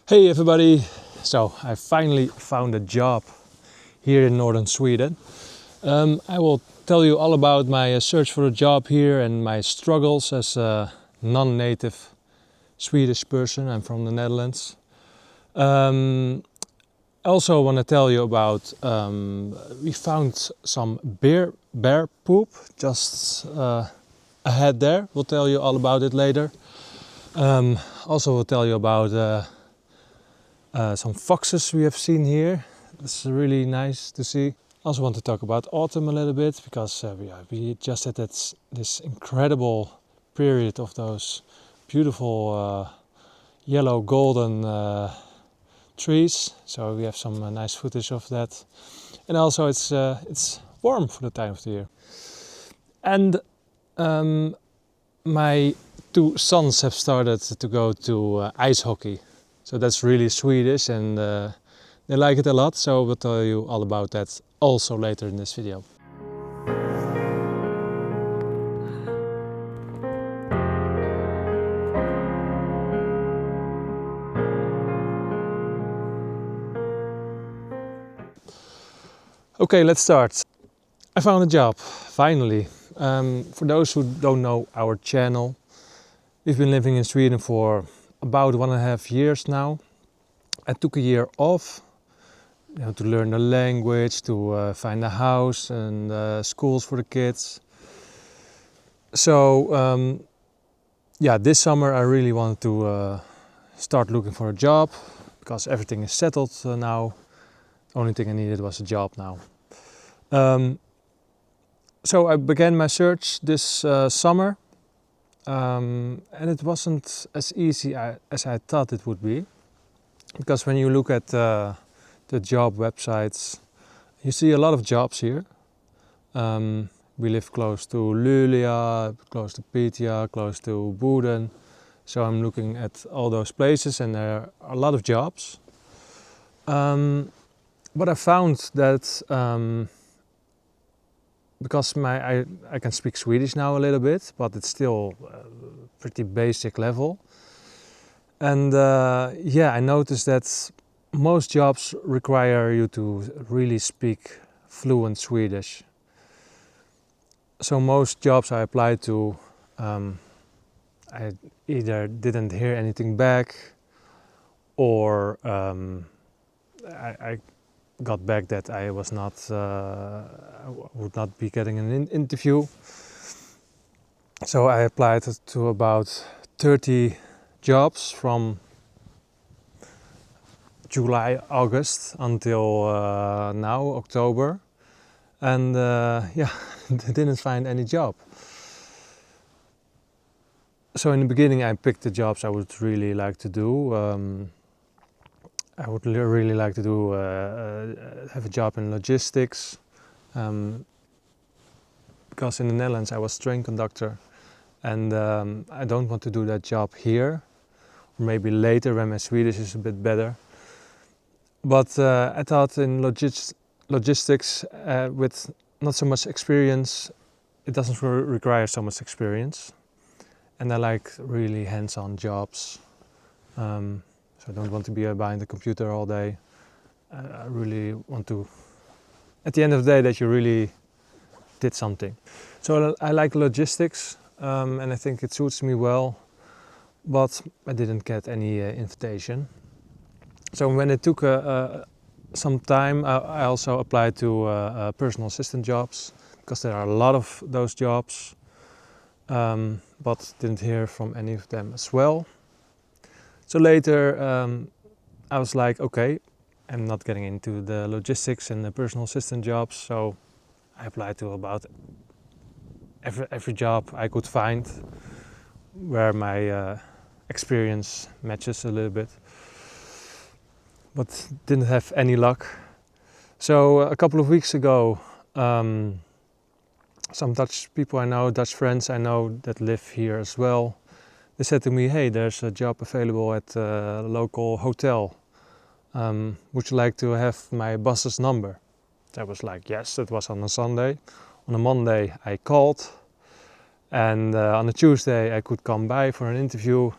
Hey everybody! So I finally found a job here in northern Sweden. I will tell you all about my search for a job here and my struggles as a non-native Swedish person. I'm from the Netherlands. I also want to tell you about we found some bear poop just ahead there. We'll tell you all about it later. Also we'll tell you about some foxes we have seen here. It's really nice to see. I also want to talk about autumn a little bit because we just had this incredible period of those beautiful yellow golden trees. So we have some nice footage of that. And also it's warm for the time of the year. And my two sons have started to go to ice hockey. So that's really Swedish and they like it a lot, so we'll tell you all about that also later in this video. Okay, let's start. I found a job, finally. For those who don't know our channel, we've been living in Sweden for about 1.5 years now. I took a year off, to learn the language, to find a house and schools for the kids. So this summer I really wanted to start looking for a job because everything is settled now. The only thing I needed was a job now. So I began my search this summer. And it wasn't as easy as I thought it would be, because when you look at the job websites, you see a lot of jobs here. We live close to Luleå, close to Pitya, close to Boden, so I'm looking at all those places and there are a lot of jobs. But I found that because I can speak Swedish now a little bit, but it's still pretty basic level. And I noticed that most jobs require you to really speak fluent Swedish. So most jobs I applied to, I either didn't hear anything back, or I got back that I was not, would not be getting an interview. So I applied to about 30 jobs from July, August until now, October. And didn't find any job. So in the beginning I picked the jobs I would really like to do. I would really like to do have a job in logistics, because in the Netherlands I was train conductor, and I don't want to do that job here, or maybe later when my Swedish is a bit better. But I thought in logistics with not so much experience, it doesn't require so much experience, and I like really hands-on jobs. So I don't want to be behind the computer all day. I really want to, at the end of the day, that you really did something. So I like logistics, and I think it suits me well, but I didn't get any invitation. So when it took some time, I also applied to personal assistant jobs, because there are a lot of those jobs, but didn't hear from any of them as well. So later I was like, okay, I'm not getting into the logistics and the personal assistant jobs, so I applied to about every job I could find where my experience matches a little bit, but didn't have any luck. So a couple of weeks ago, some Dutch people I know, Dutch friends I know that live here as well, they said to me, hey, there's a job available at a local hotel. Would you like to have my boss's number? I was like, yes. It was on a Sunday. On a Monday I called, and on a Tuesday I could come by for an interview,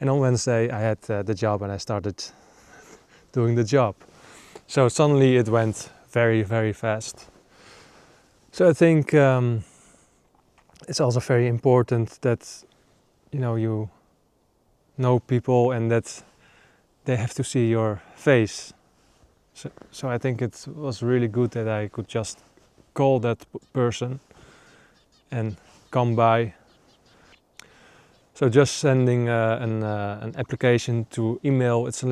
and on Wednesday I had the job and I started doing the job. So suddenly it went very, very fast. So I think it's also very important that you know people and that they have to see your face. So I think it was really good that I could just call that person and come by. So just sending an application to email, it's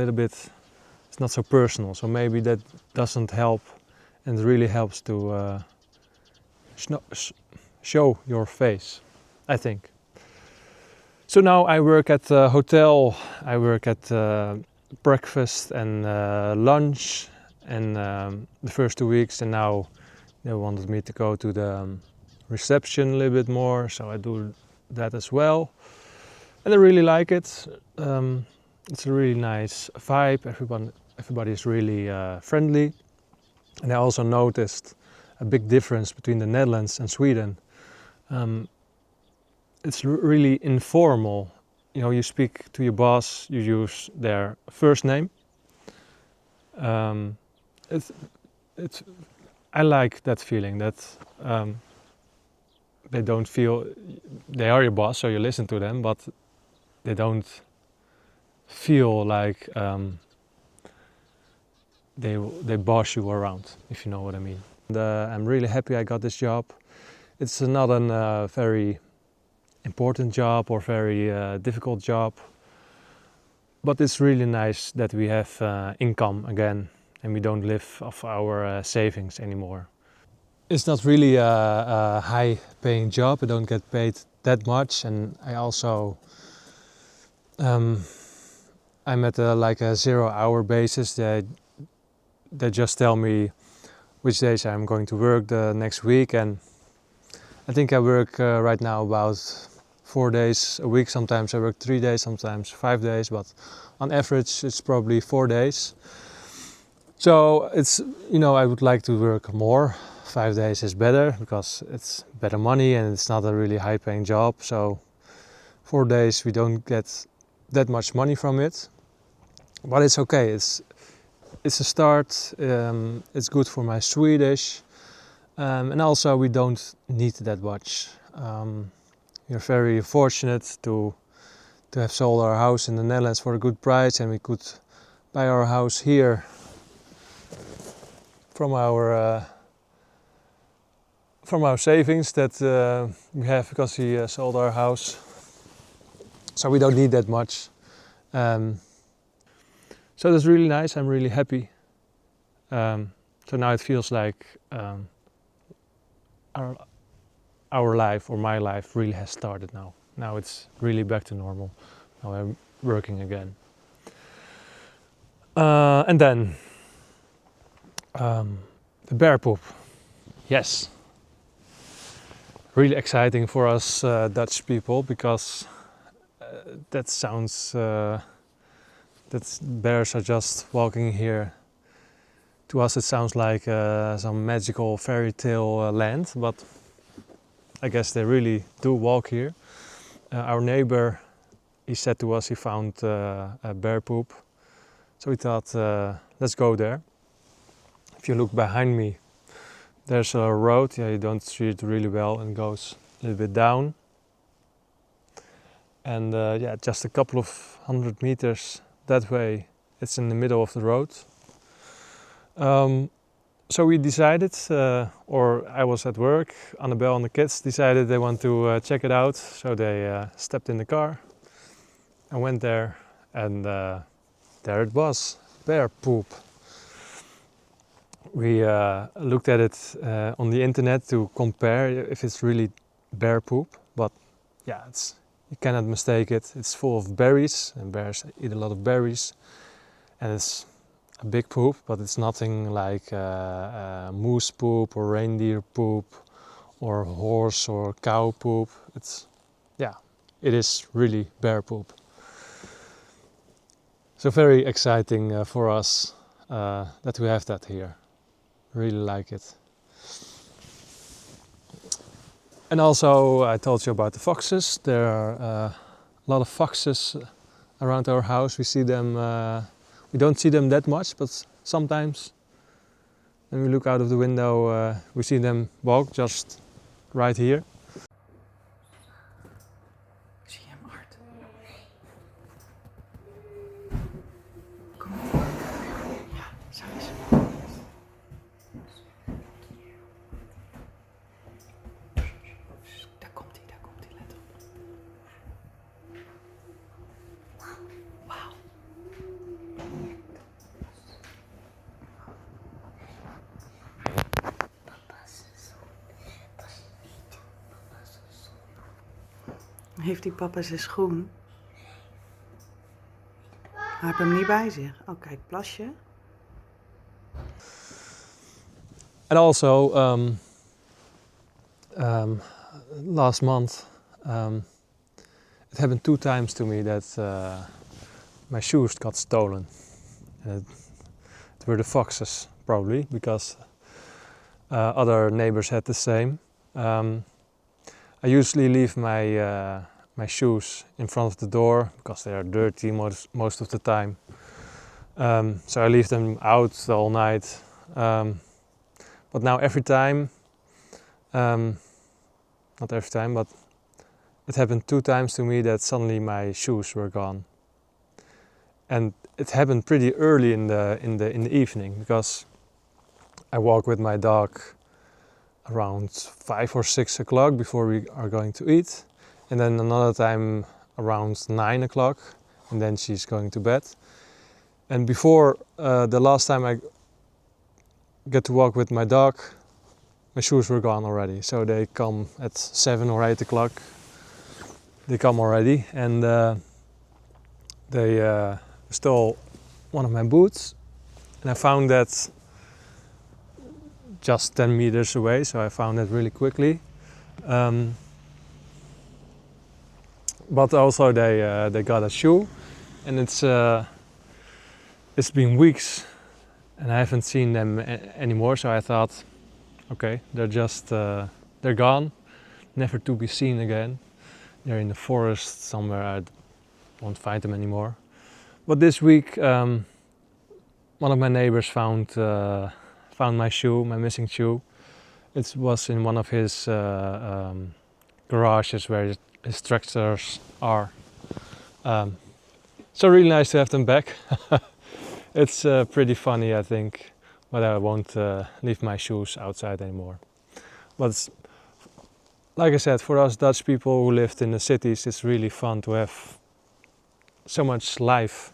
not so personal. So maybe that doesn't help, and it really helps to show your face, I think. So now I work at a hotel, I work at breakfast and lunch, and the first 2 weeks, and now they wanted me to go to the reception a little bit more, so I do that as well. And I really like it. It's a really nice vibe. Everybody is really friendly. And I also noticed a big difference between the Netherlands and Sweden. It's really informal. You speak to your boss, you use their first name. I like that feeling that they don't feel they are your boss, so you listen to them, but they don't feel like they boss you around, if you know what I mean. And, I'm really happy I got this job. It's not a very important job or very difficult job, but it's really nice that we have income again and we don't live off our savings anymore. It's not really a high-paying job. I don't get paid that much, and I also I'm at like a 0-hour basis. They just tell me which days I'm going to work the next week, and I think I work right now about 4 days a week. Sometimes I work 3 days, sometimes 5 days, but on average it's probably 4 days. So it's, I would like to work more. 5 days is better because it's better money and it's not a really high paying job. So 4 days we don't get that much money from it, but it's okay. It's a start. It's good for my Swedish, and also we don't need that much. We're very fortunate to have sold our house in the Netherlands for a good price, and we could buy our house here from our savings that we have because we sold our house. So we don't need that much. So that's really nice. I'm really happy. So now it feels like our life, or my life, really has started now. Now it's really back to normal. Now I'm working again. And then the bear poop. Yes. Really exciting for us Dutch people, because that sounds that bears are just walking here. To us it sounds like some magical fairy tale land, but I guess they really do walk here. Our neighbor, he said to us he found a bear poop, so we thought let's go there. If you look behind me, there's a road. You don't see it really well, and goes a little bit down. And just a couple of 100 meters that way, it's in the middle of the road. So we decided, or I was at work, Annabelle and the kids decided they want to check it out. So they stepped in the car and went there, and there it was, bear poop. We looked at it on the internet to compare if it's really bear poop, but yeah, you cannot mistake it. It's full of berries, and bears eat a lot of berries, and it's a big poop, but it's nothing like moose poop or reindeer poop or horse or cow poop. It is really bear poop. So very exciting for us that we have that here. Really like it. And also I told you about the foxes. There are a lot of foxes around our house. We see them We don't see them that much, but sometimes when we look out of the window, we see them walk just right here. Zie je hem, Art? Kom. Ja, zo is het. Daar komt hij, let op. Wauw. Heeft die papa zijn schoen? Hij heeft hem niet bij zich. Oh, kijk, plasje. And also, last month, it happened 2 times to me that my shoes got stolen. It were the foxes, probably, because other neighbors had the same. I usually leave my shoes in front of the door because they are dirty most of the time. So I leave them out the whole night. But now every time, not every time, but it happened 2 times to me that suddenly my shoes were gone. And it happened pretty early in the evening, because I walk with my dog around 5 or 6 o'clock before we are going to eat, and then another time around 9 o'clock, and then she's going to bed. And before the last time I get to walk with my dog, my shoes were gone already. So they come at 7 or 8 o'clock. They come already, and they stole one of my boots, and I found that just 10 meters away, so I found it really quickly. But also they got a shoe, and it's been weeks and I haven't seen them anymore, so I thought, okay, they're gone, never to be seen again. They're in the forest somewhere, I won't find them anymore. But this week one of my neighbors found my shoe, my missing shoe. It was in one of his garages where his tractors are. So really nice to have them back. It's pretty funny, I think, but I won't leave my shoes outside anymore. But like I said, for us Dutch people who lived in the cities, it's really fun to have so much life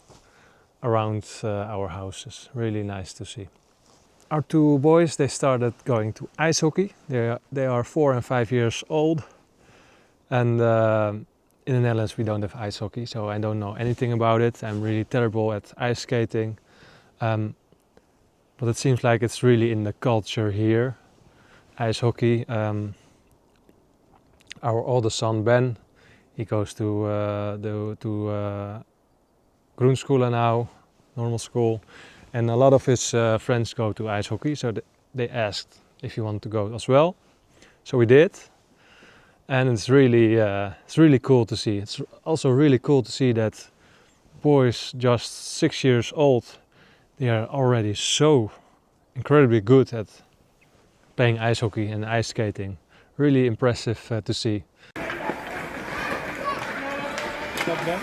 around our houses. Really nice to see. Our 2 boys, they started going to ice hockey. They are 4 and 5 years old, and in the Netherlands we don't have ice hockey, so I don't know anything about it. I'm really terrible at ice skating, but it seems like it's really in the culture here, ice hockey. Our oldest son Ben, he goes to Grundschule now, normal school, and a lot of his friends go to ice hockey, so they asked if he wanted to go as well. So we did, and it's really cool to see. It's also really cool to see that boys just 6 years old, they are already so incredibly good at playing ice hockey and ice skating. Really impressive to see. Stop Ben.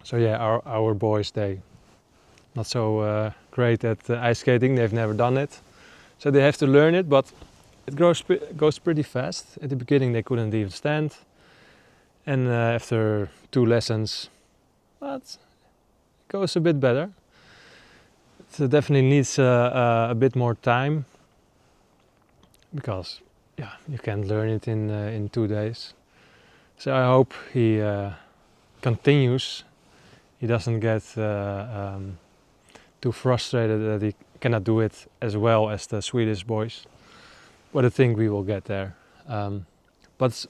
So yeah, our boys, they not so great at ice skating. They've never done it, so they have to learn it. But it goes pretty fast. At the beginning, they couldn't even stand, and after 2 lessons, but it goes a bit better. It definitely needs a bit more time, because yeah, you can't learn it in 2 days. So I hope he continues. He doesn't get too frustrated that he cannot do it as well as the Swedish boys. But I think we will get there. But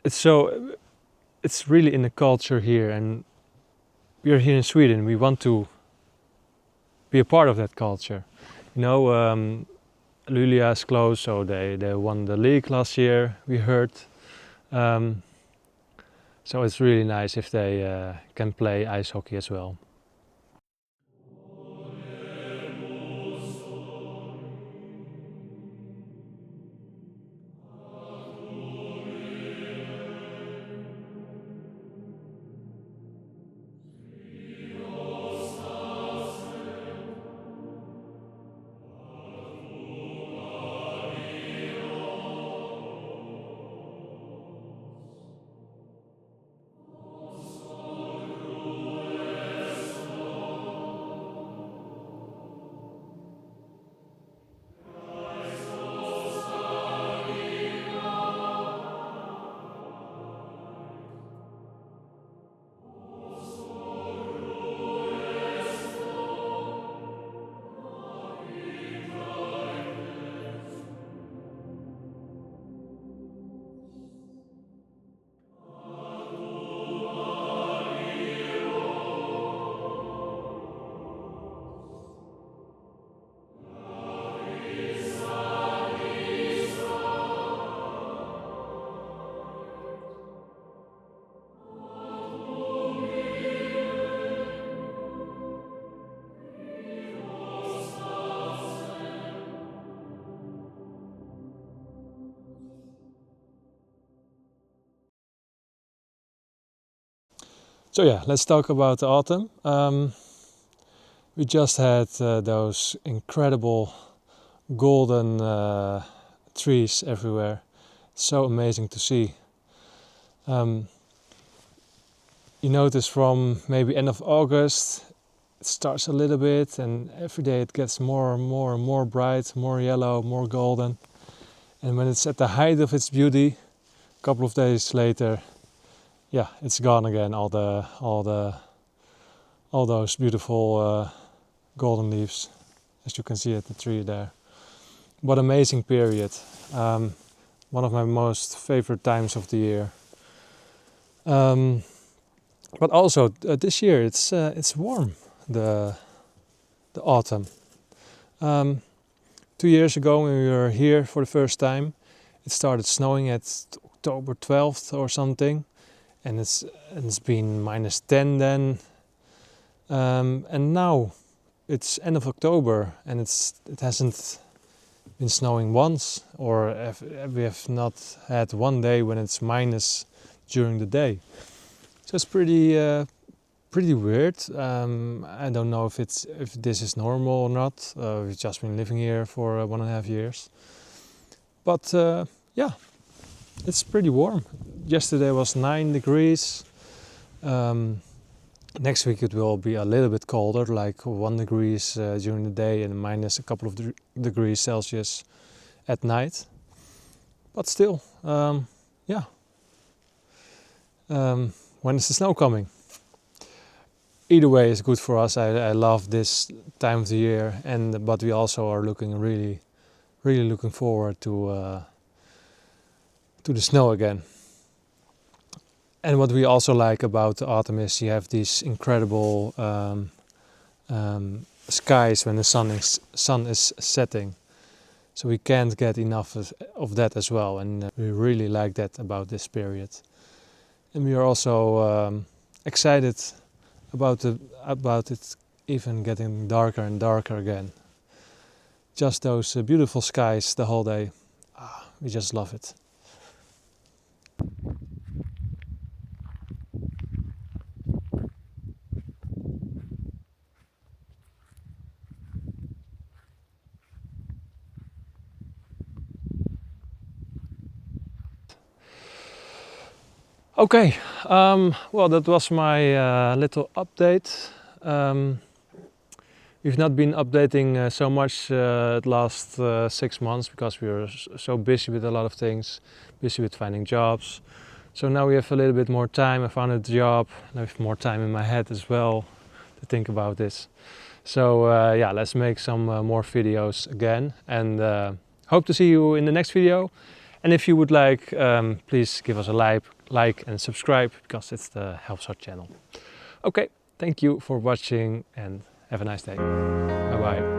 it's really in the culture here, and we're here in Sweden. We want to be a part of that culture. You know, Luleå is close, so they won the league last year, we heard. So it's really nice if they can play ice hockey as well. So yeah, let's talk about the autumn. We just had those incredible golden trees everywhere. So amazing to see. You notice from maybe end of August, it starts a little bit, and every day it gets more and more and more bright, more yellow, more golden. And when it's at the height of its beauty, a couple of days later, yeah, it's gone again. All those beautiful golden leaves, as you can see at the tree there. What amazing period! One of my most favorite times of the year. But also this year it's warm. The autumn. 2 years ago when we were here for the first time, it started snowing at October 12th or something, and it's been -10 then. And now it's end of October and it hasn't been snowing once, or we have not had one day when it's minus during the day. So it's pretty weird. I don't know if this is normal or not. We've just been living here for 1.5 years, but yeah, it's pretty warm. Yesterday was 9 degrees. Next week it will be a little bit colder, like 1 degrees during the day and minus a couple of degrees Celsius at night. But still, yeah. When is the snow coming? Either way is good for us. I love this time of the year, but we also are really looking forward to the snow again. And what we also like about the autumn is you have these incredible skies when the sun is setting. So we can't get enough of that as well, and we really like that about this period. And we are also excited about it even getting darker and darker again. Just those beautiful skies the whole day. We just love it. Okay, well, that was my little update. We've not been updating so much the last 6 months because we were so busy with a lot of things, busy with finding jobs. So now we have a little bit more time. I found a job, and I have more time in my head as well to think about this. So yeah, let's make some more videos again, and hope to see you in the next video. And if you would like, please give us a like and subscribe, because it helps our channel. Okay, thank you for watching and have a nice day. Bye bye.